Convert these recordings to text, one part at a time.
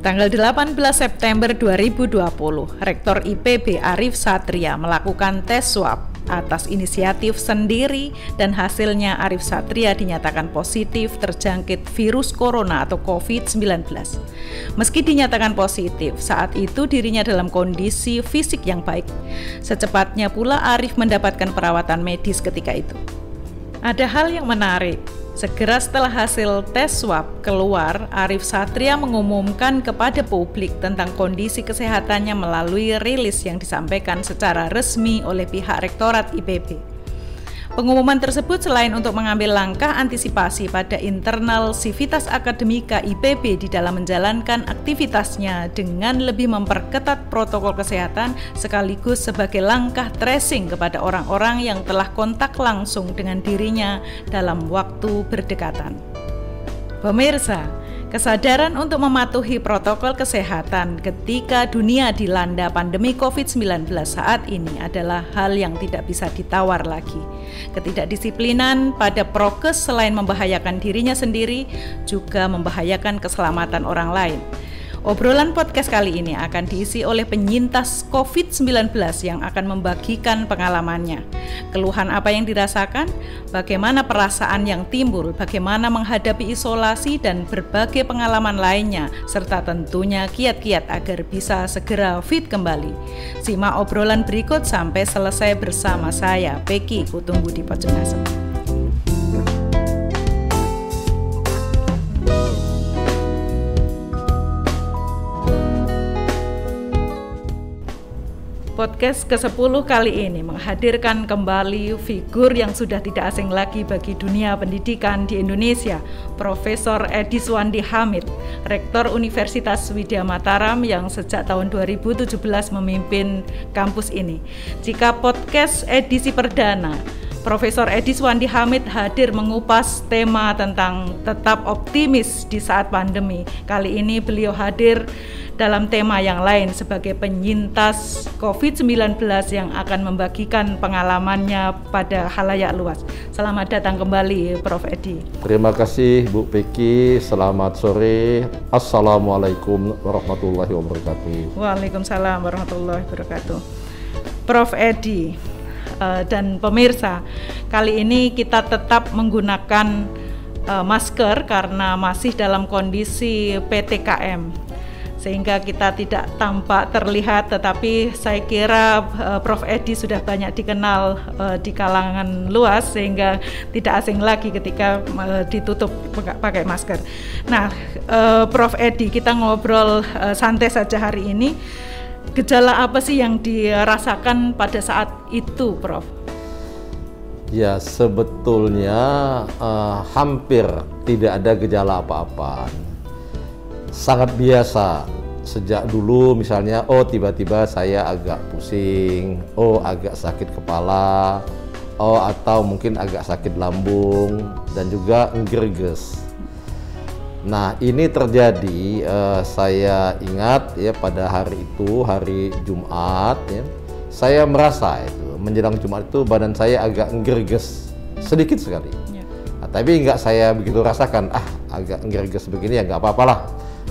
Tanggal 18 September 2020, Rektor IPB Arif Satria melakukan tes swab atas inisiatif sendiri dan hasilnya Arif Satria dinyatakan positif terjangkit virus corona atau COVID-19. Meski dinyatakan positif, saat itu dirinya dalam kondisi fisik yang baik. Secepatnya pula Arif mendapatkan perawatan medis ketika itu. Ada hal yang menarik. Segera setelah hasil tes swab keluar, Arif Satria mengumumkan kepada publik tentang kondisi kesehatannya melalui rilis yang disampaikan secara resmi oleh pihak Rektorat IPB. Pengumuman tersebut selain untuk mengambil langkah antisipasi pada internal Sivitas Akademika IPB di dalam menjalankan aktivitasnya dengan lebih memperketat protokol kesehatan sekaligus sebagai langkah tracing kepada orang-orang yang telah kontak langsung dengan dirinya dalam waktu berdekatan. Pemirsa, kesadaran untuk mematuhi protokol kesehatan ketika dunia dilanda pandemi COVID-19 saat ini adalah hal yang tidak bisa ditawar lagi. Ketidakdisiplinan pada prokes selain membahayakan dirinya sendiri, juga membahayakan keselamatan orang lain. Obrolan podcast kali ini akan diisi oleh penyintas COVID-19 yang akan membagikan pengalamannya. Keluhan apa yang dirasakan, bagaimana perasaan yang timbul, bagaimana menghadapi isolasi dan berbagai pengalaman lainnya, serta tentunya kiat-kiat agar bisa segera fit kembali. Simak obrolan berikut sampai selesai bersama saya, Peki, kutunggu di pojok asem. Podcast ke-10 kali ini menghadirkan kembali figur yang sudah tidak asing lagi bagi dunia pendidikan di Indonesia, Profesor Edi Suwandi Hamid, Rektor Universitas Widya Mataram yang sejak tahun 2017 memimpin kampus ini. Jika podcast edisi perdana, Profesor Edi Suwandi Hamid hadir mengupas tema tentang tetap optimis di saat pandemi. Kali ini beliau hadir dalam tema yang lain sebagai penyintas COVID-19 yang akan membagikan pengalamannya pada khalayak luas. Selamat datang kembali, Prof. Edi. Terima kasih, Bu Peki. Selamat sore. Assalamualaikum warahmatullahi wabarakatuh. Waalaikumsalam warahmatullahi wabarakatuh. Prof. Edi dan pemirsa, kali ini kita tetap menggunakan masker karena masih dalam kondisi PTKM. Sehingga kita tidak tampak terlihat, tetapi saya kira Prof. Edi sudah banyak dikenal di kalangan luas sehingga tidak asing lagi ketika ditutup pakai masker. Nah, Prof. Edi, kita ngobrol santai saja hari ini. Gejala apa sih yang dirasakan pada saat itu, Prof? Ya, sebetulnya hampir tidak ada gejala apa-apa. Sangat biasa. Sejak dulu misalnya, tiba-tiba saya agak pusing, agak sakit kepala, atau mungkin agak sakit lambung, dan juga nggerges. Nah, ini terjadi, saya ingat ya pada hari itu, hari Jumat ya, saya merasa itu, menjelang Jumat itu badan saya agak nggerges, sedikit sekali. Ya. Nah, tapi nggak saya begitu rasakan, agak nggerges begini ya nggak apa-apalah.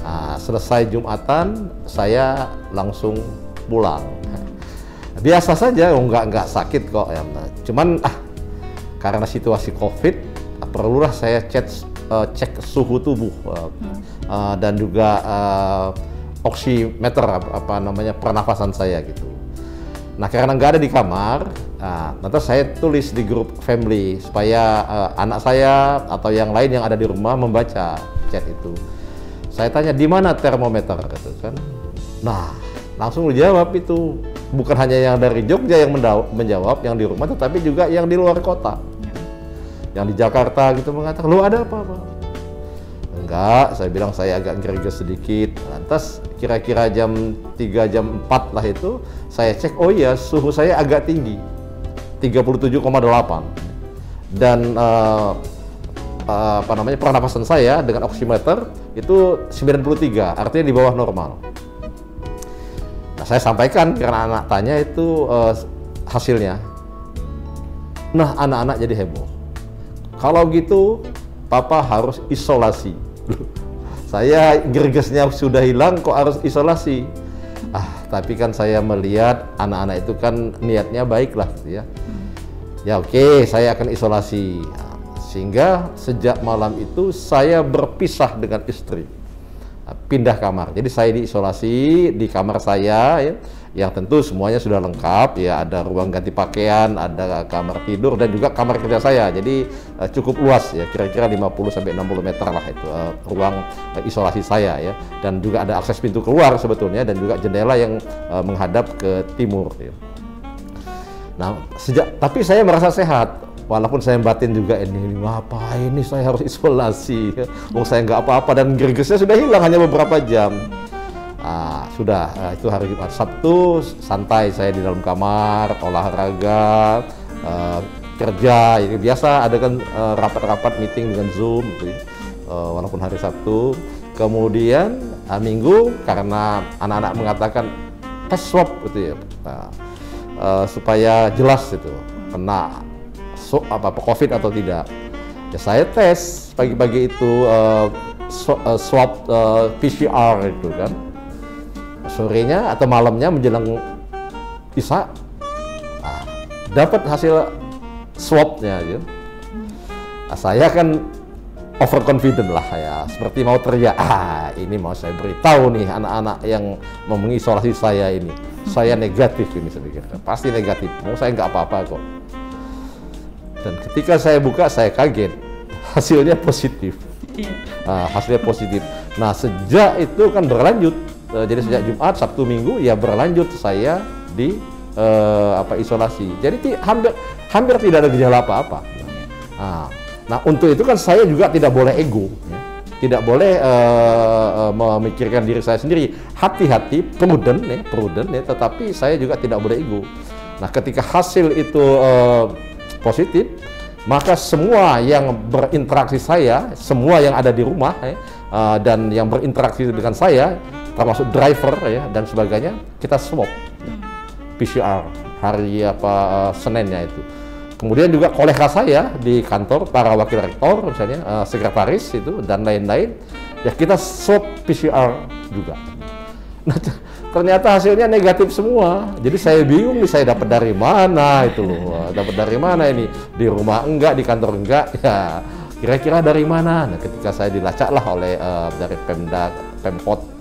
Nah, selesai Jumatan, saya langsung pulang. Biasa saja, nggak sakit kok ya. Cuman karena situasi COVID, perlulah saya cek suhu tubuh dan juga oximeter pernafasan saya gitu. Nah, karena nggak ada di kamar, nanti saya tulis di grup family supaya anak saya atau yang lain yang ada di rumah membaca chat itu. Saya tanya di mana termometer gitu kan. Nah, langsung dijawab itu. Bukan hanya yang dari Jogja yang menjawab yang di rumah, tetapi juga yang di luar kota. Yang di Jakarta gitu mengatakan, "Lu ada apa-apa?" Enggak, saya bilang saya agak ngeriges sedikit. Lantas kira-kira jam 3, jam 4 lah itu saya cek, suhu saya agak tinggi. 37,8. Dan pernapasan saya dengan oximeter itu 93, artinya di bawah normal. Nah, saya sampaikan karena anak tanya itu hasilnya. Nah, anak-anak jadi heboh. Kalau gitu, Papa harus isolasi. Saya gregesnya sudah hilang kok harus isolasi. Tapi kan saya melihat anak-anak itu kan niatnya baik lah gitu ya. Ya oke, saya akan isolasi. Sehingga sejak malam itu saya berpisah dengan istri. Pindah kamar. Jadi saya diisolasi di kamar saya ya, yang tentu semuanya sudah lengkap ya, ada ruang ganti pakaian, ada kamar tidur dan juga kamar kerja saya. Jadi cukup luas ya, kira-kira 50 sampai 60 meter lah itu ruang isolasi saya ya. Dan juga ada akses pintu keluar sebetulnya dan juga jendela yang menghadap ke timur ya. Nah, tapi saya merasa sehat. Walaupun saya batin juga ini ngapain ini saya harus isolasi, saya nggak apa-apa dan gregesnya sudah hilang hanya beberapa jam. Itu hari Jumat. Sabtu santai saya di dalam kamar, olahraga, kerja. Ini biasa ada kan rapat-rapat meeting dengan Zoom, gitu, walaupun hari Sabtu. Kemudian Minggu karena anak-anak mengatakan tes swab gitu ya, supaya jelas itu kena COVID atau tidak. Ya saya tes pagi-pagi itu swab PCR itu kan. Sorenya atau malamnya menjelang Isya dapat hasil swabnya gitu. Saya kan overconfident lah ya, seperti mau teriak, ini mau saya beritahu nih anak-anak yang mau mengisolasi saya ini, saya negatif ini, saya pikir pasti negatif, mau saya nggak apa-apa kok. Dan ketika saya buka, saya kaget, hasilnya positif. Hasilnya positif. Nah, sejak itu kan berlanjut. Jadi sejak Jumat, Sabtu, Minggu ya berlanjut saya di isolasi. Jadi hampir tidak ada gejala apa-apa. Nah, untuk itu kan saya juga tidak boleh ego, ya. Tidak boleh memikirkan diri saya sendiri. Hati-hati, prudent ya, tetapi saya juga tidak boleh ego. Nah, ketika hasil itu positif, maka semua yang berinteraksi saya, semua yang ada di rumah dan yang berinteraksi dengan saya, termasuk driver ya dan sebagainya, kita swab PCR hari Seninnya itu. Kemudian juga kolega saya di kantor, para wakil rektor misalnya, sekretaris itu dan lain-lain, ya kita swab PCR juga. Nah, ternyata hasilnya negatif semua. Jadi saya bingung nih, saya dapat dari mana itu loh. Dapat dari mana ini? Di rumah enggak, di kantor enggak. Ya, kira-kira dari mana? Nah, ketika saya dilacak lah oleh dari Pemkot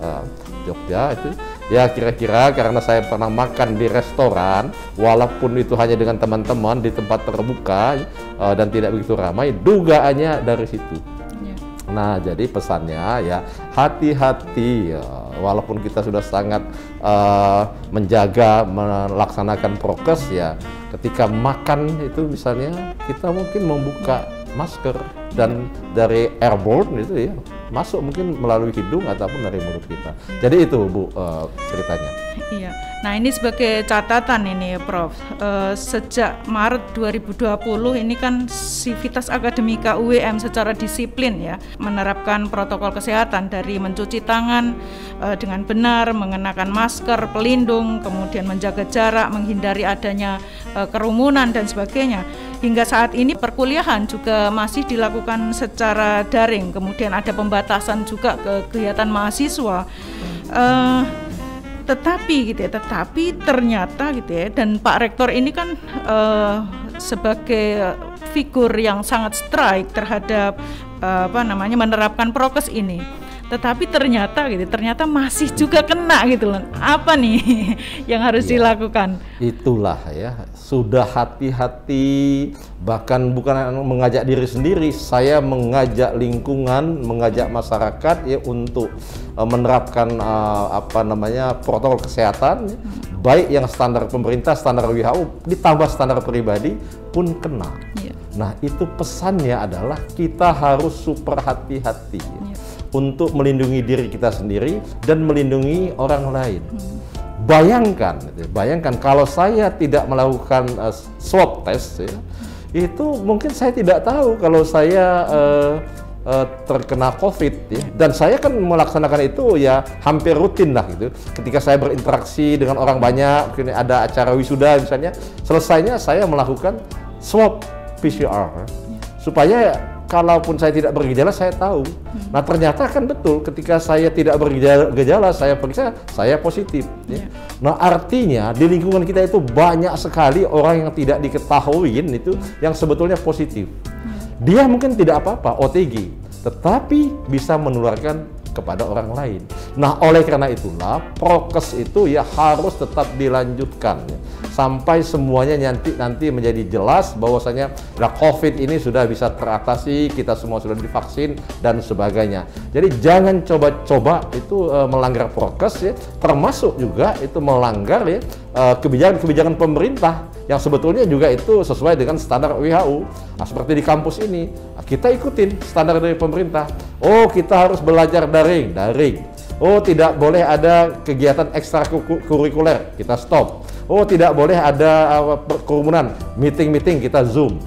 Jogja itu, ya kira-kira karena saya pernah makan di restoran, walaupun itu hanya dengan teman-teman di tempat terbuka dan tidak begitu ramai, dugaannya dari situ. Nah, jadi pesannya ya hati-hati ya. Walaupun kita sudah sangat menjaga, melaksanakan prokes ya, ketika makan itu misalnya kita mungkin membuka masker dan dari airborne itu ya masuk mungkin melalui hidung ataupun dari mulut kita. Jadi itu Bu ceritanya. Iya. Nah, ini sebagai catatan ini Prof. Sejak Maret 2020 ini kan Sivitas Akademika UIM secara disiplin ya menerapkan protokol kesehatan dari mencuci tangan dengan benar, mengenakan masker pelindung, kemudian menjaga jarak, menghindari adanya kerumunan dan sebagainya. Hingga saat ini perkuliahan juga masih dilakukan secara daring, kemudian ada pembatasan juga kegiatan mahasiswa. Tetapi ternyata gitu ya, dan Pak Rektor ini kan sebagai figur yang sangat strike terhadap menerapkan prokes ini. Tetapi ternyata masih juga kena gitu loh. Apa nih yang harus dilakukan? Itulah ya, sudah hati-hati, bahkan bukan mengajak diri sendiri, saya mengajak lingkungan, mengajak masyarakat ya untuk menerapkan protokol kesehatan, baik yang standar pemerintah, standar WHO, ditambah standar pribadi pun kena. Nah, itu pesannya adalah kita harus super hati-hati. Untuk melindungi diri kita sendiri dan melindungi orang lain. Bayangkan kalau saya tidak melakukan swab test ya, itu mungkin saya tidak tahu kalau saya terkena COVID ya. Dan saya kan melaksanakan itu ya hampir rutin lah gitu. Ketika saya berinteraksi dengan orang banyak, mungkin ada acara wisuda misalnya, selesainya saya melakukan swab PCR supaya kalaupun saya tidak bergejala saya tahu. Nah ternyata kan betul ketika saya tidak bergejala saya periksa saya positif. Ya. Nah artinya di lingkungan kita itu banyak sekali orang yang tidak diketahuin itu yang sebetulnya positif. Dia mungkin tidak apa-apa OTG, tetapi bisa menularkan kepada orang lain. Nah, oleh karena itulah prokes itu ya harus tetap dilanjutkan ya, sampai semuanya nanti menjadi jelas bahwasanya COVID ini sudah bisa teratasi, kita semua sudah divaksin dan sebagainya. Jadi jangan coba-coba itu melanggar prokes ya, termasuk juga itu melanggar ya kebijakan-kebijakan pemerintah yang sebetulnya juga itu sesuai dengan standar WHO. Nah, seperti di kampus ini, kita ikutin standar dari pemerintah. Oh, kita harus belajar daring. Oh, tidak boleh ada kegiatan ekstrakurikuler, kita stop. Oh, tidak boleh ada kerumunan, meeting kita Zoom.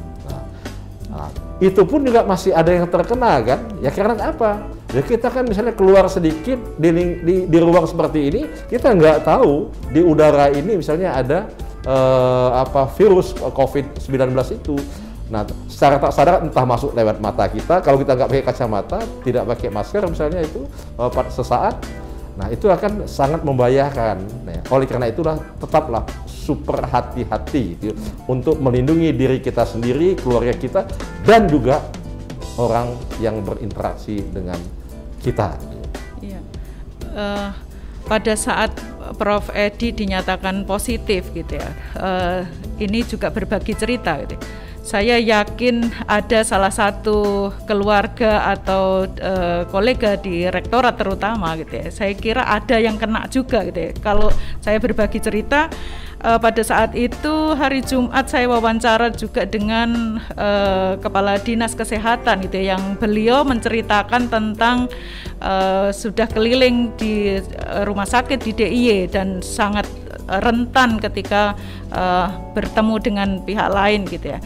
Nah, itu pun juga masih ada yang terkena kan? Ya karena apa? Ya kita kan misalnya keluar sedikit di ruang seperti ini, kita nggak tahu di udara ini misalnya ada virus COVID-19 itu. Nah, secara tak sadar entah masuk lewat mata kita, kalau kita nggak pakai kacamata, tidak pakai masker misalnya itu sesaat, nah itu akan sangat membahayakan. Nah, oleh karena itulah tetaplah super hati-hati gitu, untuk melindungi diri kita sendiri, keluarga kita, dan juga orang yang berinteraksi dengan kita. Iya. Pada saat Prof. Edi dinyatakan positif gitu ya, ini juga berbagi cerita gitu. Saya yakin ada salah satu keluarga atau kolega di rektorat terutama gitu ya. Saya kira ada yang kena juga gitu ya. Kalau saya berbagi cerita, pada saat itu hari Jumat saya wawancara juga dengan Kepala Dinas Kesehatan gitu ya, yang beliau menceritakan tentang sudah keliling di rumah sakit di DIY dan sangat rentan ketika bertemu dengan pihak lain gitu ya.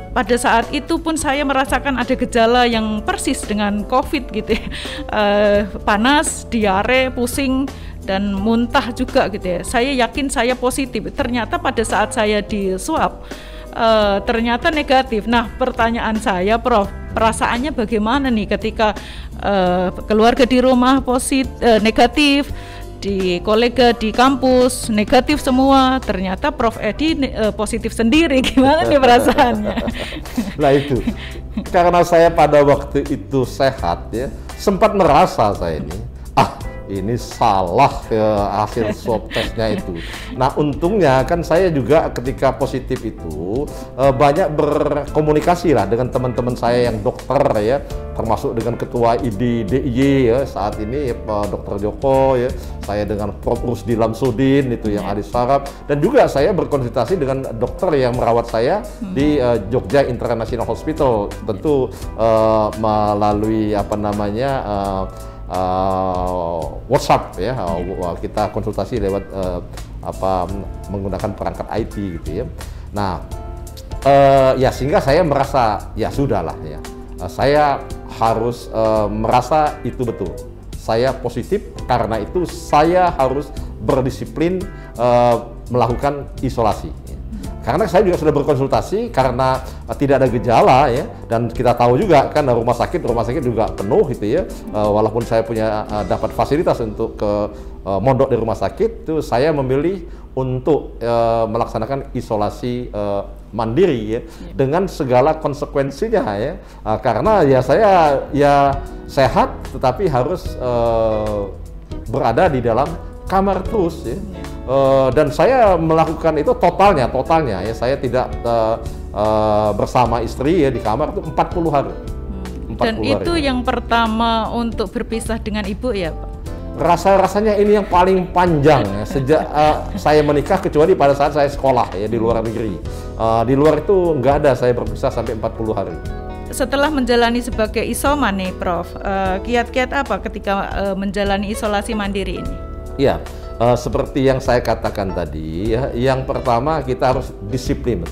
Pada saat itu pun saya merasakan ada gejala yang persis dengan COVID gitu ya. Panas, diare, pusing, dan muntah juga gitu ya. Saya yakin saya positif. Ternyata pada saat saya di swab ternyata negatif. Nah, pertanyaan saya, Prof, perasaannya bagaimana nih ketika keluarga di rumah negatif, di kolega di kampus negatif semua, ternyata Prof. Edi positif sendiri, gimana nih perasaannya? Nah itu, karena saya pada waktu itu sehat ya, sempat merasa saya ini salah hasil swab testnya itu. Nah untungnya kan saya juga ketika positif itu banyak berkomunikasi lah dengan teman-teman saya yang dokter ya, termasuk dengan ketua ID DIY ya saat ini Pak Dr. Joko ya, saya dengan Prof. Rusdi Lamsudin itu yang ahli saraf, dan juga saya berkonsultasi dengan dokter yang merawat saya di Jogja International Hospital, tentu melalui WhatsApp ya, kita konsultasi lewat menggunakan perangkat IT gitu ya. Nah ya sehingga saya merasa ya sudahlah ya, saya harus merasa itu betul saya positif, karena itu saya harus berdisiplin melakukan isolasi. Karena saya juga sudah berkonsultasi, karena tidak ada gejala ya, dan kita tahu juga kan rumah sakit juga penuh gitu ya. Walaupun saya punya dapat fasilitas untuk ke mondok di rumah sakit, itu saya memilih untuk melaksanakan isolasi mandiri ya, dengan segala konsekuensinya ya. Karena ya saya ya sehat, tetapi harus berada di dalam kamar terus ya. Dan saya melakukan itu totalnya ya, saya tidak bersama istri ya di kamar itu 40 hari. 40 dan itu hari. Yang pertama untuk berpisah dengan ibu ya Pak? Rasanya ini yang paling panjang ya, sejak saya menikah, kecuali pada saat saya sekolah ya di luar negeri. Di luar itu nggak ada saya berpisah sampai 40 hari. Setelah menjalani sebagai isoman nih Prof, kiat-kiat apa ketika menjalani isolasi mandiri ini? Iya. Seperti yang saya katakan tadi ya, yang pertama kita harus disiplin.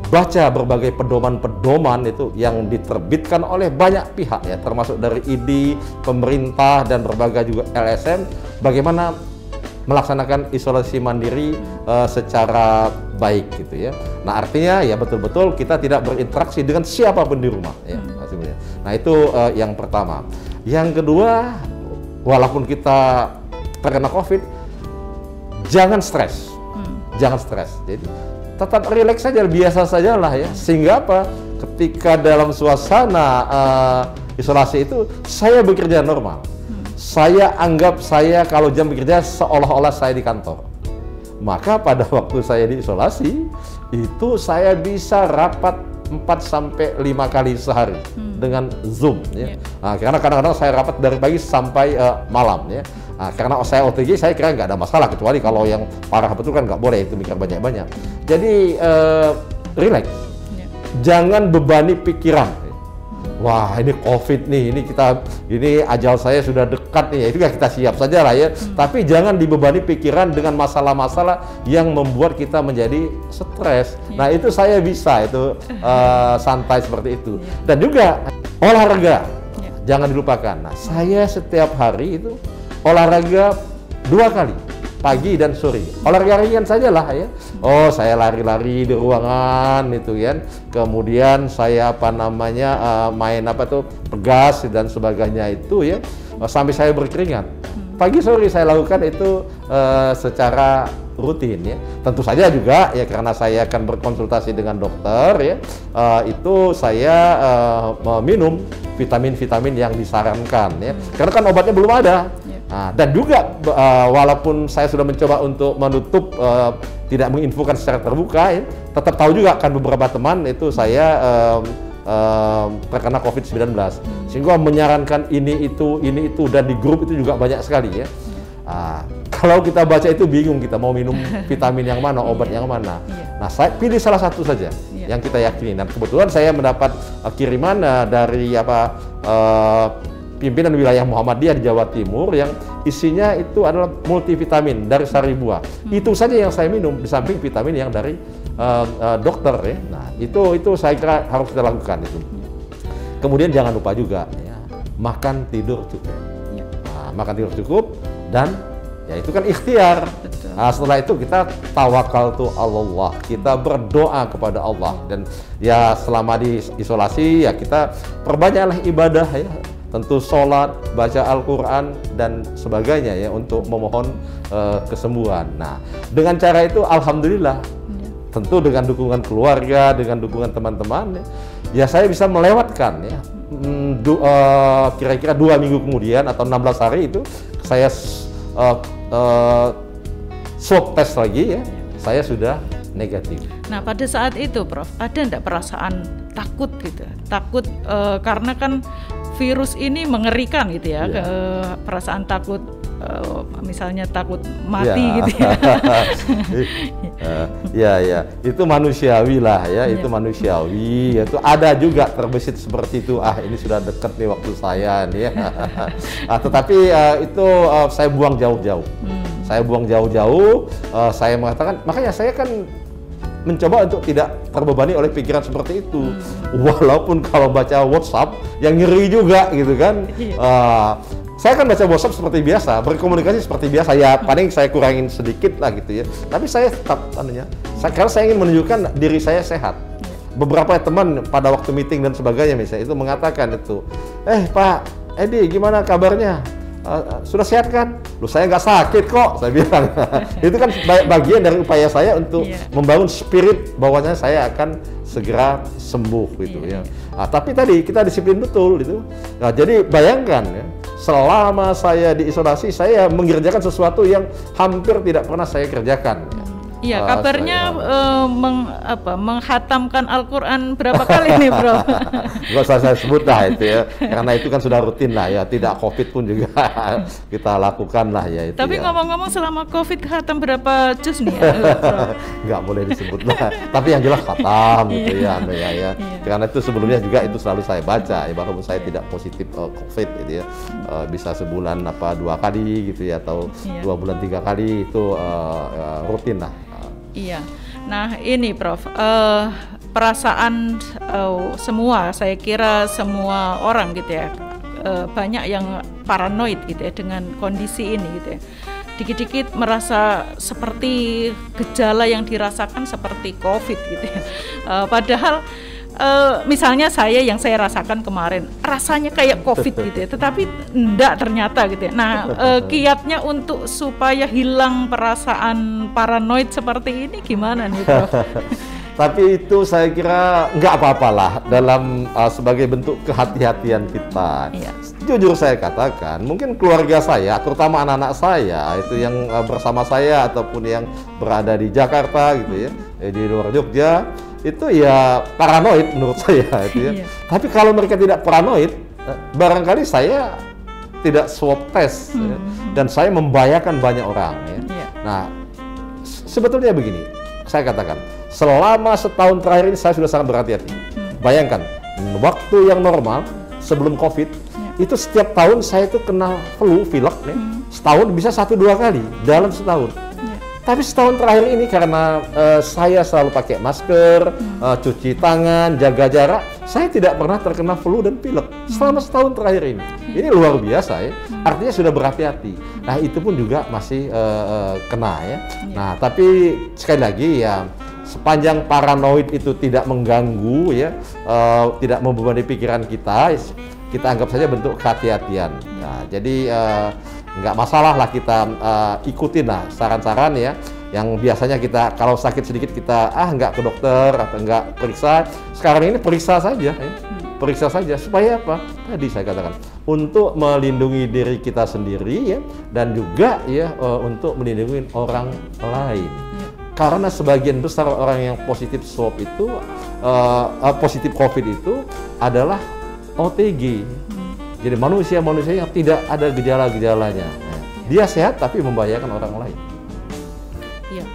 Baca berbagai pedoman-pedoman itu yang diterbitkan oleh banyak pihak ya, termasuk dari ID, pemerintah, dan berbagai juga LSM, bagaimana melaksanakan isolasi mandiri secara baik gitu ya. Nah artinya ya betul-betul kita tidak berinteraksi dengan siapapun di rumah ya. Nah itu yang pertama. Yang kedua, walaupun kita terkena COVID, jangan stres, jangan stres. Jadi tetap rileks saja, biasa saja lah ya. Sehingga apa? Ketika dalam suasana isolasi itu saya bekerja normal. Saya anggap saya kalau jam bekerja seolah-olah saya di kantor. Maka pada waktu saya diisolasi itu saya bisa rapat 4-5 kali sehari dengan Zoom ya. Nah, karena kadang-kadang saya rapat dari pagi sampai malam ya. Nah, karena saya OTG saya kira nggak ada masalah, kecuali kalau yang parah betul kan nggak boleh itu mikir banyak-banyak. Jadi relax, jangan bebani pikiran. Wah ini COVID nih, ini ajal saya sudah dekat nih, itu ya kita siap saja lah ya. Tapi jangan dibebani pikiran dengan masalah-masalah yang membuat kita menjadi stres. Nah itu saya bisa itu santai seperti itu. Dan juga olahraga, jangan dilupakan. Nah saya setiap hari itu olahraga 2 kali. Pagi dan sore, olahraga ringan saja lah ya. Oh saya lari-lari di ruangan itu kan, kemudian saya main pegas dan sebagainya itu ya, sampai saya berkeringat. Pagi sore saya lakukan itu secara rutin ya. Tentu saja juga ya karena saya akan berkonsultasi dengan dokter ya, itu saya minum vitamin-vitamin yang disarankan ya. Karena kan obatnya belum ada. Nah, dan juga walaupun saya sudah mencoba untuk menutup tidak menginfokan secara terbuka ya, tetap tahu juga kan beberapa teman itu saya terkena COVID-19 sehingga menyarankan ini itu dan di grup itu juga banyak sekali ya. Kalau kita baca itu bingung kita mau minum vitamin yang mana, obat yang mana. Nah saya pilih salah satu saja yang kita yakini, dan kebetulan saya mendapat kiriman dari pimpinan wilayah Muhammadiyah di Jawa Timur yang isinya itu adalah multivitamin dari sari buah. Itu saja yang saya minum di samping vitamin yang dari dokter ya. Nah, itu saya kira harus kita lakukan itu. Kemudian jangan lupa juga ya, makan tidur cukup. Nah, makan tidur cukup dan ya itu kan ikhtiar. Nah, setelah itu kita tawakal tuh Allah, kita berdoa kepada Allah, dan ya selama di isolasi ya kita perbanyaklah ibadah ya. Tentu sholat, baca Al-Quran, dan sebagainya ya untuk memohon kesembuhan. Nah, dengan cara itu Alhamdulillah, tentu dengan dukungan keluarga, dengan dukungan teman-teman, ya saya bisa melewatkan ya. Kira-kira 2 minggu kemudian atau 16 hari itu saya swab test lagi ya, saya sudah negatif. Nah pada saat itu Prof, ada enggak perasaan takut gitu? Takut karena kan virus ini mengerikan gitu ya, perasaan takut misalnya takut mati gitu ya. Ya, itu manusiawi lah ya, itu manusiawi. Itu ada juga terbesit seperti itu. Ini sudah dekat nih waktu saya nih ya. Tetapi itu saya buang jauh-jauh. Saya buang jauh-jauh. Saya mengatakan, makanya saya kan mencoba untuk tidak terbebani oleh pikiran seperti itu. Walaupun kalau baca WhatsApp yang ngeri juga gitu kan. Saya kan baca WhatsApp seperti biasa, berkomunikasi seperti biasa ya, paling saya kurangin sedikit lah gitu ya. Tapi saya tetap karena saya ingin menunjukkan diri saya sehat. Beberapa teman pada waktu meeting dan sebagainya misalnya itu mengatakan itu, Pak Edi gimana kabarnya? Sudah sehat kan? Loh saya nggak sakit kok, saya bilang. Itu kan bagian dari upaya saya untuk membangun spirit bahwasanya saya akan segera sembuh gitu ya. Tapi tadi kita disiplin betul gitu. Nah, jadi bayangkan ya, selama saya diisolasi saya mengerjakan sesuatu yang hampir tidak pernah saya kerjakan. Iya, kabarnya menghatamkan Al-Quran berapa kali nih, Bro? Nggak usah saya sebut lah itu ya, karena itu kan sudah rutin lah ya, tidak COVID pun juga kita lakukan lah ya. Itu tapi ngomong-ngomong selama COVID khatam berapa juz nih ya, Bro? Nggak boleh disebut lah, tapi yang jelas khatam gitu ya, karena itu sebelumnya juga itu selalu saya baca, ya walaupun saya tidak positif COVID gitu ya, bisa sebulan 2 kali gitu ya, atau 2 bulan 3 kali itu rutin lah. Iya, nah ini Prof, perasaan saya kira semua orang gitu ya, banyak yang paranoid gitu ya dengan kondisi ini gitu ya. dikit-dikit merasa seperti gejala yang dirasakan seperti COVID gitu ya. Padahal misalnya yang saya rasakan kemarin rasanya kayak COVID gitu ya, tetapi enggak ternyata gitu ya. Nah, kiatnya untuk supaya hilang perasaan paranoid seperti ini gimana nih, Prof? Tapi itu saya kira nggak apa-apalah dalam sebagai bentuk kehati-hatian kita. Iya. Jujur saya katakan, mungkin keluarga saya, terutama anak-anak saya, itu yang bersama saya ataupun yang berada di Jakarta gitu ya, di luar Jogja, itu ya paranoid menurut saya itu ya. Iya. Tapi kalau mereka tidak paranoid, barangkali saya tidak swab test ya, dan saya membahayakan banyak orang ya. Iya. Nah, sebetulnya begini, saya katakan, selama setahun terakhir ini saya sudah sangat berhati-hati. Bayangkan, waktu yang normal sebelum COVID, itu setiap tahun saya itu kena flu, pilek nih, setahun bisa 1-2 kali dalam setahun. Tapi setahun terakhir ini karena saya selalu pakai masker, cuci tangan, jaga jarak, saya tidak pernah terkena flu dan pilek selama setahun terakhir ini. Ini luar biasa ya, artinya sudah berhati-hati. Nah itu pun juga masih kena ya. Nah tapi sekali lagi ya, sepanjang paranoid itu tidak mengganggu ya, tidak membebani pikiran kita anggap saja bentuk kehati-hatian. Nah, jadi nggak masalah lah kita ikutin lah saran-saran ya, yang biasanya kita kalau sakit sedikit kita nggak ke dokter atau nggak periksa. Sekarang ini periksa saja ya. Periksa saja supaya apa? Tadi saya katakan untuk melindungi diri kita sendiri ya, dan juga ya untuk melindungi orang lain. Karena sebagian besar orang yang positif swab itu positif COVID itu adalah OTG. Jadi manusia-manusia yang tidak ada gejala-gejalanya. Dia sehat tapi membahayakan orang lain. Ya.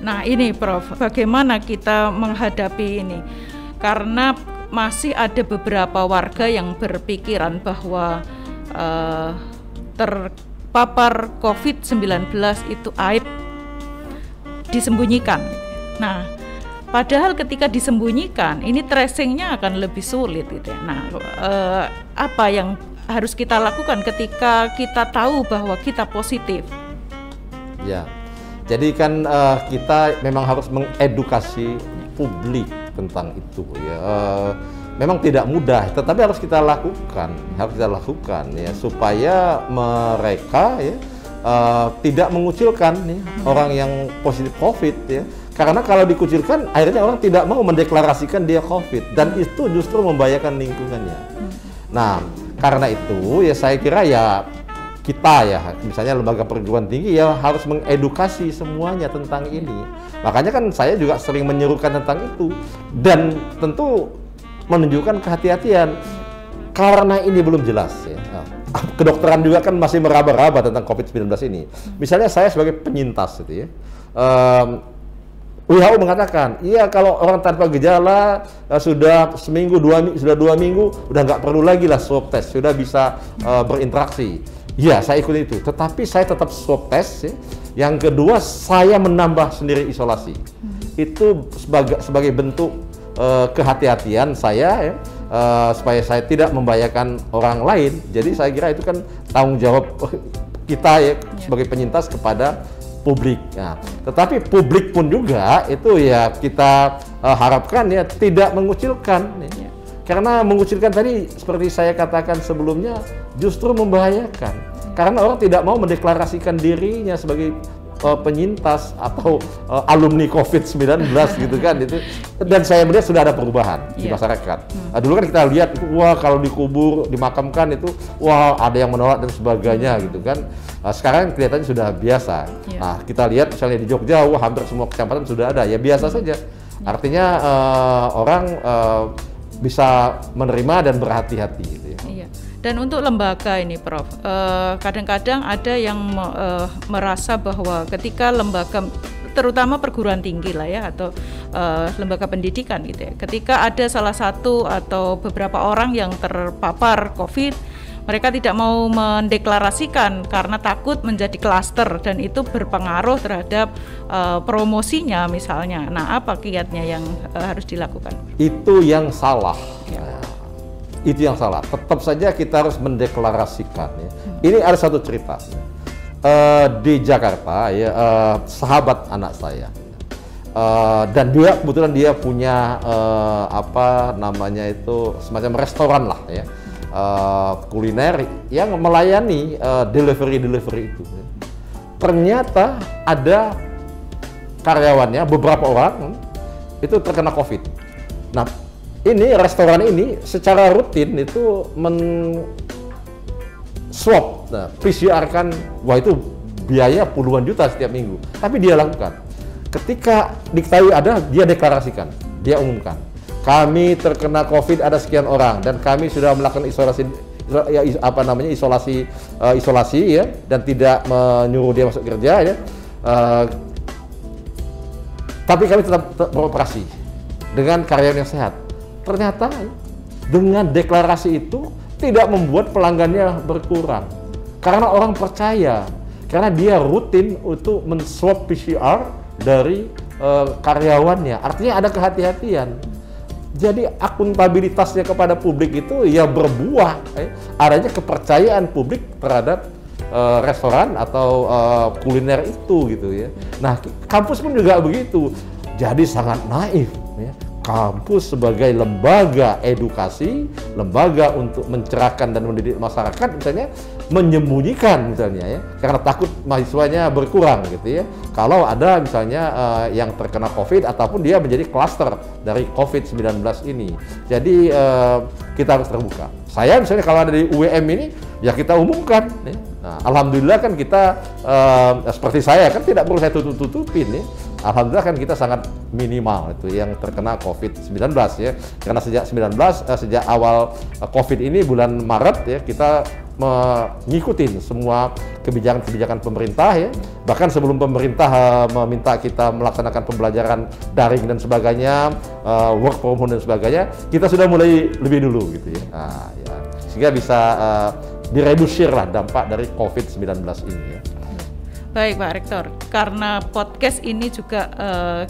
Nah ini Prof, bagaimana kita menghadapi ini? Karena masih ada beberapa warga yang berpikiran bahwa terpapar COVID-19 itu aib disembunyikan. Nah, padahal ketika disembunyikan, ini tracingnya akan lebih sulit gitu ya. Nah, apa yang harus kita lakukan ketika kita tahu bahwa kita positif? Ya, jadi kan kita memang harus mengedukasi publik tentang itu ya. Memang tidak mudah, tetapi harus kita lakukan ya, supaya mereka ya tidak mengucilkan nih orang yang positif COVID ya. Karena kalau dikucilkan, akhirnya orang tidak mau mendeklarasikan dia COVID, dan itu justru membahayakan lingkungannya. Nah, karena itu ya saya kira ya kita ya, misalnya lembaga perguruan tinggi ya harus mengedukasi semuanya tentang ini. Makanya kan saya juga sering menyerukan tentang itu, dan tentu menunjukkan kehati-hatian karena ini belum jelas ya. Kedokteran juga kan masih meraba-raba tentang COVID-19 ini. Misalnya saya sebagai penyintas gitu ya. WHO mengatakan, iya kalau orang tanpa gejala sudah seminggu, sudah 2 minggu, udah nggak perlu lagi lah swab test, sudah bisa berinteraksi. Ya, saya ikut itu. Tetapi saya tetap swab test. Ya. Yang kedua, saya menambah sendiri isolasi. Itu sebagai bentuk kehati-hatian saya, ya, supaya saya tidak membahayakan orang lain. Jadi saya kira itu kan tanggung jawab kita ya sebagai penyintas kepada publik. Nah, tetapi publik pun juga itu ya kita harapkan ya tidak mengucilkan. Ya. Karena mengucilkan tadi seperti saya katakan sebelumnya justru membahayakan. Karena orang tidak mau mendeklarasikan dirinya sebagai penyintas atau alumni COVID-19 gitu kan itu. Dan saya melihat sudah ada perubahan di masyarakat. Dulu kan kita lihat itu wah kalau dikubur, dimakamkan itu wah ada yang menolak dan sebagainya gitu kan. Sekarang kelihatannya sudah biasa. Nah, kita lihat misalnya di Jogja wah hampir semua kecamatan sudah ada. Ya biasa saja. Artinya orang bisa menerima dan berhati-hati gitu ya. Iya. Dan untuk lembaga ini Prof, kadang-kadang ada yang merasa bahwa ketika lembaga, terutama perguruan tinggi lah ya, atau lembaga pendidikan gitu ya, ketika ada salah satu atau beberapa orang yang terpapar COVID, mereka tidak mau mendeklarasikan karena takut menjadi klaster dan itu berpengaruh terhadap promosinya misalnya. Nah, apa kiatnya yang harus dilakukan? Itu yang salah. Itu yang salah. Tetap saja kita harus mendeklarasikan. Ya. Ini ada satu cerita. di Jakarta ya, sahabat anak saya. Dan dia kebetulan dia punya apa namanya itu semacam restoran lah ya, kuliner yang melayani delivery itu. Ternyata ada karyawannya beberapa orang itu terkena COVID. Nah, ini restoran ini secara rutin itu swab, PCR kan, wah itu biaya puluhan juta setiap minggu. Tapi dia lakukan. Ketika diketahui ada, dia deklarasikan, dia umumkan. Kami terkena COVID ada sekian orang dan kami sudah melakukan isolasi ya, dan tidak menyuruh dia masuk kerja ya. Tapi kami tetap beroperasi dengan karyawan yang sehat. Ternyata dengan deklarasi itu tidak membuat pelanggannya berkurang. Karena orang percaya, karena dia rutin untuk men-swab PCR dari karyawannya. Artinya ada kehati-hatian. Jadi akuntabilitasnya kepada publik itu ya berbuah. Adanya kepercayaan publik terhadap restoran atau kuliner itu gitu ya. Nah, kampus pun juga begitu. Jadi sangat naif ya. Kampus sebagai lembaga edukasi, lembaga untuk mencerahkan dan mendidik masyarakat misalnya menyembunyikan misalnya ya, karena takut mahasiswanya berkurang gitu ya. Kalau ada misalnya yang terkena COVID ataupun dia menjadi klaster dari COVID-19 ini. Jadi kita harus terbuka. Saya misalnya kalau ada di UWM ini ya kita umumkan ya. Nah, alhamdulillah kan kita seperti saya kan tidak perlu saya tutupin ya. Alhamdulillah kan kita sangat minimal itu yang terkena COVID-19 ya. Karena sejak awal COVID ini bulan Maret ya kita mengikuti semua kebijakan-kebijakan pemerintah ya. Bahkan sebelum pemerintah meminta kita melaksanakan pembelajaran daring dan sebagainya, work from home dan sebagainya, kita sudah mulai lebih dulu gitu ya. Nah, ya. Sehingga bisa diredusir lah dampak dari COVID-19 ini ya. Baik Pak Rektor, karena podcast ini juga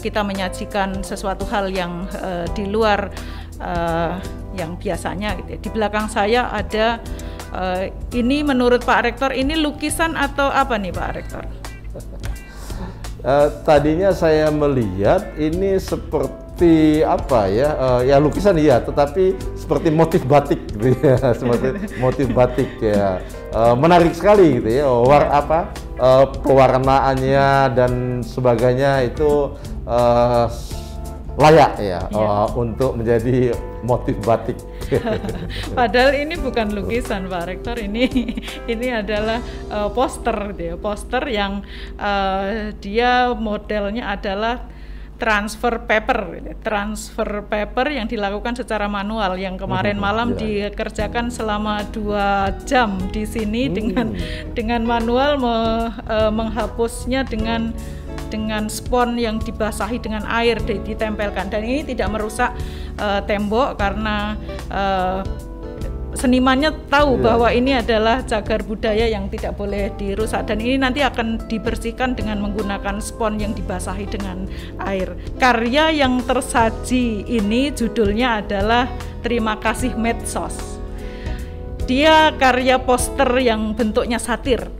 kita menyajikan sesuatu hal yang di luar yang biasanya gitu ya. Di belakang saya ada ini menurut Pak Rektor ini lukisan atau apa nih Pak Rektor? Tadinya saya melihat ini seperti apa ya, ya lukisan iya, tetapi seperti motif batik gitu ya, seperti motif batik ya, menarik sekali gitu ya, pewarnaannya dan sebagainya itu layak ya, untuk menjadi motif batik. Padahal ini bukan lukisan Pak Rektor, ini adalah poster gitu ya, poster yang dia modelnya adalah transfer paper yang dilakukan secara manual yang kemarin malam dikerjakan selama 2 jam di sini dengan manual menghapusnya dengan spons yang dibasahi dengan air ditempelkan, dan ini tidak merusak tembok karena senimannya tahu bahwa ini adalah cagar budaya yang tidak boleh dirusak, dan ini nanti akan dibersihkan dengan menggunakan spons yang dibasahi dengan air. Karya yang tersaji ini judulnya adalah Terima Kasih Medsos. Dia karya poster yang bentuknya satir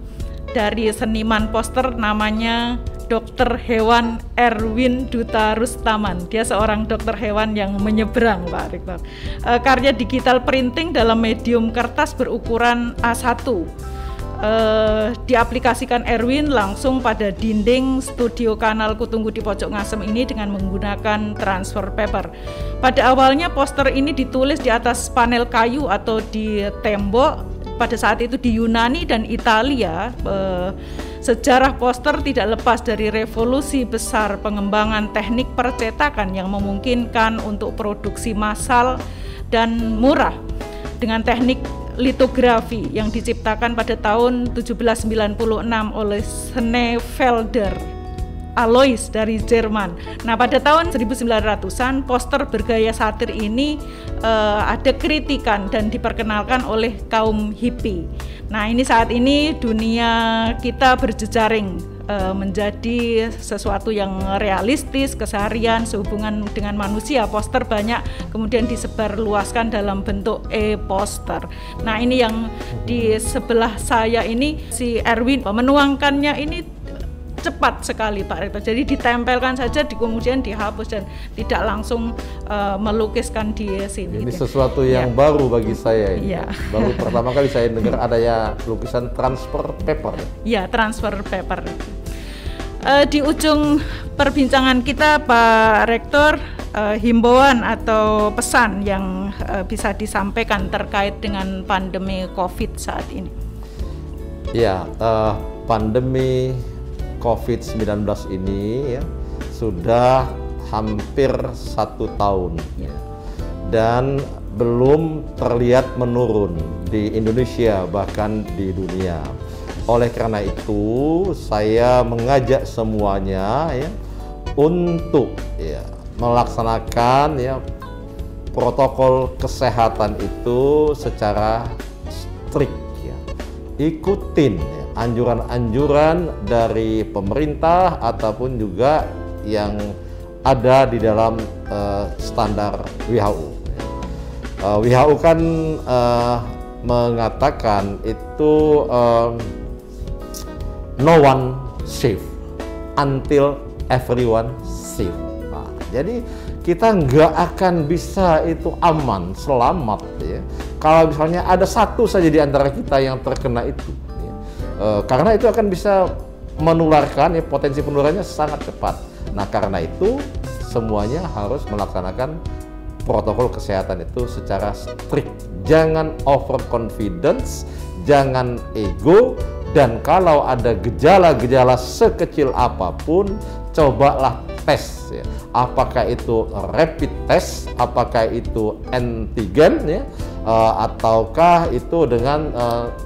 dari seniman poster namanya Dokter Hewan Erwin Duta Rustaman. Dia seorang dokter hewan yang menyeberang Pak Rektor. Karya digital printing dalam medium kertas berukuran A1. Diaplikasikan Erwin langsung pada dinding studio kanal Kutunggu di Pojok Ngasem ini dengan menggunakan transfer paper. Pada awalnya poster ini ditulis di atas panel kayu atau di tembok. Pada saat itu di Yunani dan Italia, sejarah poster tidak lepas dari revolusi besar pengembangan teknik percetakan yang memungkinkan untuk produksi massal dan murah dengan teknik litografi yang diciptakan pada tahun 1796 oleh Schneefelder. Alois dari Jerman. Nah, pada tahun 1900-an poster bergaya satir ini ada kritikan dan diperkenalkan oleh kaum hippie. Nah, ini saat ini dunia kita berjejaring menjadi sesuatu yang realistis, keseharian, sehubungan dengan manusia. Poster banyak kemudian disebarluaskan dalam bentuk e-poster. Nah, ini yang di sebelah saya ini si Erwin menuangkannya ini cepat sekali Pak Rektor. Jadi ditempelkan saja, kemudian dihapus dan tidak langsung melukiskan di sini. Ini sesuatu yang baru bagi saya ini. Baru pertama kali saya dengar ada ya lukisan transfer paper. Ya, transfer paper. Di ujung perbincangan kita Pak Rektor, himbauan atau pesan yang bisa disampaikan terkait dengan pandemi COVID saat ini. Ya, pandemi COVID-19 ini ya, sudah hampir 1 tahun dan belum terlihat menurun di Indonesia bahkan di dunia. Oleh karena itu saya mengajak semuanya ya untuk ya melaksanakan ya protokol kesehatan itu secara strict ya. Ikutin ya anjuran-anjuran dari pemerintah ataupun juga yang ada di dalam standar WHO. WHO kan mengatakan itu no one safe until everyone safe. Nah, jadi kita nggak akan bisa itu aman, selamat ya, kalau misalnya ada satu saja di antara kita yang terkena itu. Karena itu akan bisa menularkan, ya, potensi penularannya sangat cepat. Nah, karena itu semuanya harus melaksanakan protokol kesehatan itu secara strict. Jangan overconfidence, jangan ego, dan kalau ada gejala-gejala sekecil apapun, cobalah tes. Ya. Apakah itu rapid test, apakah itu antigen, ya, ataukah itu dengan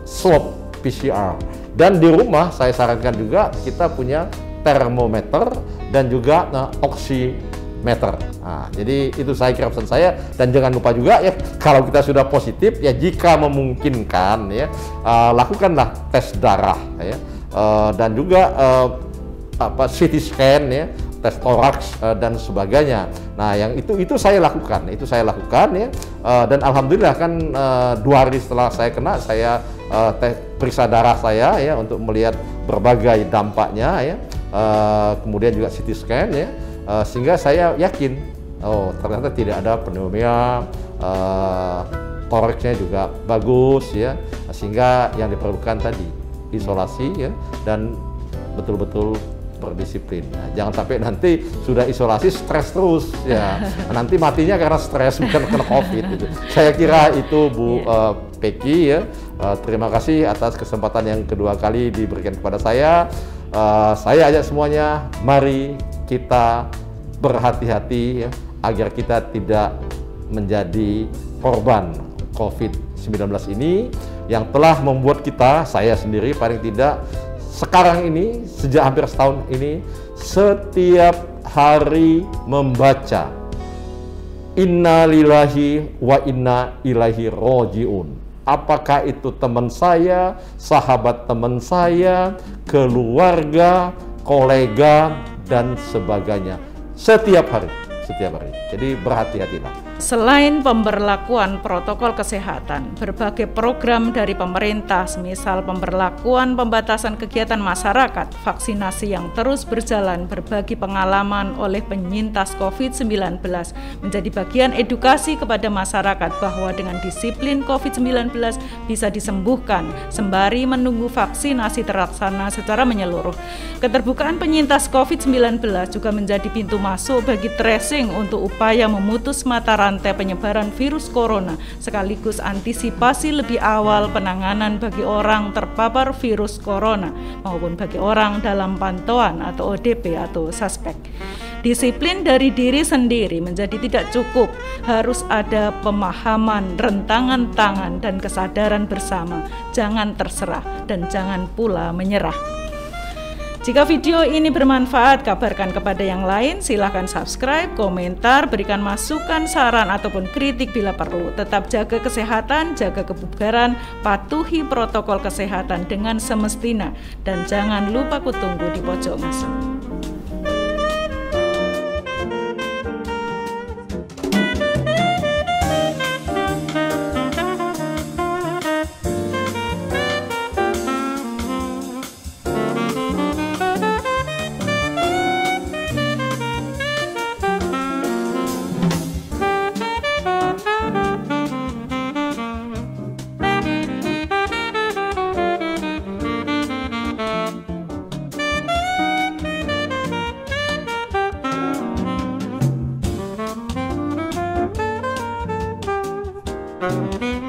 swab PCR. Dan di rumah saya sarankan juga kita punya termometer dan juga oximeter. Nah, jadi itu saya kira pesan saya, dan jangan lupa juga ya kalau kita sudah positif ya jika memungkinkan ya lakukanlah tes darah ya, dan juga CT scan ya, tes toraks dan sebagainya. Nah, yang itu saya lakukan, ya, dan alhamdulillah kan 2 hari setelah saya kena, saya periksa darah saya ya untuk melihat berbagai dampaknya ya, kemudian juga CT scan ya, sehingga saya yakin ternyata tidak ada pneumonia, toraksnya juga bagus ya, sehingga yang diperlukan tadi isolasi ya, dan betul-betul berdisiplin. Nah, jangan sampai nanti sudah isolasi stres terus ya. Nanti matinya karena stres bukan karena COVID gitu. Saya kira itu Bu Peggy ya. Terima kasih atas kesempatan yang kedua kali diberikan kepada saya. Saya ajak semuanya, mari kita berhati-hati ya, agar kita tidak menjadi korban COVID-19 ini yang telah membuat kita, saya sendiri paling tidak sekarang ini, sejak hampir setahun ini, setiap hari membaca Inna lillahi wa inna ilaihi roji'un. Apakah itu teman saya, sahabat teman saya, keluarga, kolega, dan sebagainya. Setiap hari. Jadi berhati-hatilah. Selain pemberlakuan protokol kesehatan, berbagai program dari pemerintah, semisal pemberlakuan pembatasan kegiatan masyarakat, vaksinasi yang terus berjalan, berbagi pengalaman oleh penyintas COVID-19, menjadi bagian edukasi kepada masyarakat bahwa dengan disiplin COVID-19 bisa disembuhkan, sembari menunggu vaksinasi terlaksana secara menyeluruh. Keterbukaan penyintas COVID-19 juga menjadi pintu masuk bagi tracing untuk upaya memutus mata rantai penyebaran virus corona, sekaligus antisipasi lebih awal penanganan bagi orang terpapar virus corona maupun bagi orang dalam pantauan atau ODP atau suspek. Disiplin dari diri sendiri menjadi tidak cukup, harus ada pemahaman, rentangan tangan, dan kesadaran bersama. Jangan terserah dan jangan pula menyerah. Jika video ini bermanfaat, kabarkan kepada yang lain. Silahkan subscribe, komentar, berikan masukan, saran, ataupun kritik bila perlu. Tetap jaga kesehatan, jaga kebugaran, patuhi protokol kesehatan dengan semestinya. Dan jangan lupa kutunggu di pojok ngasem. Thank you.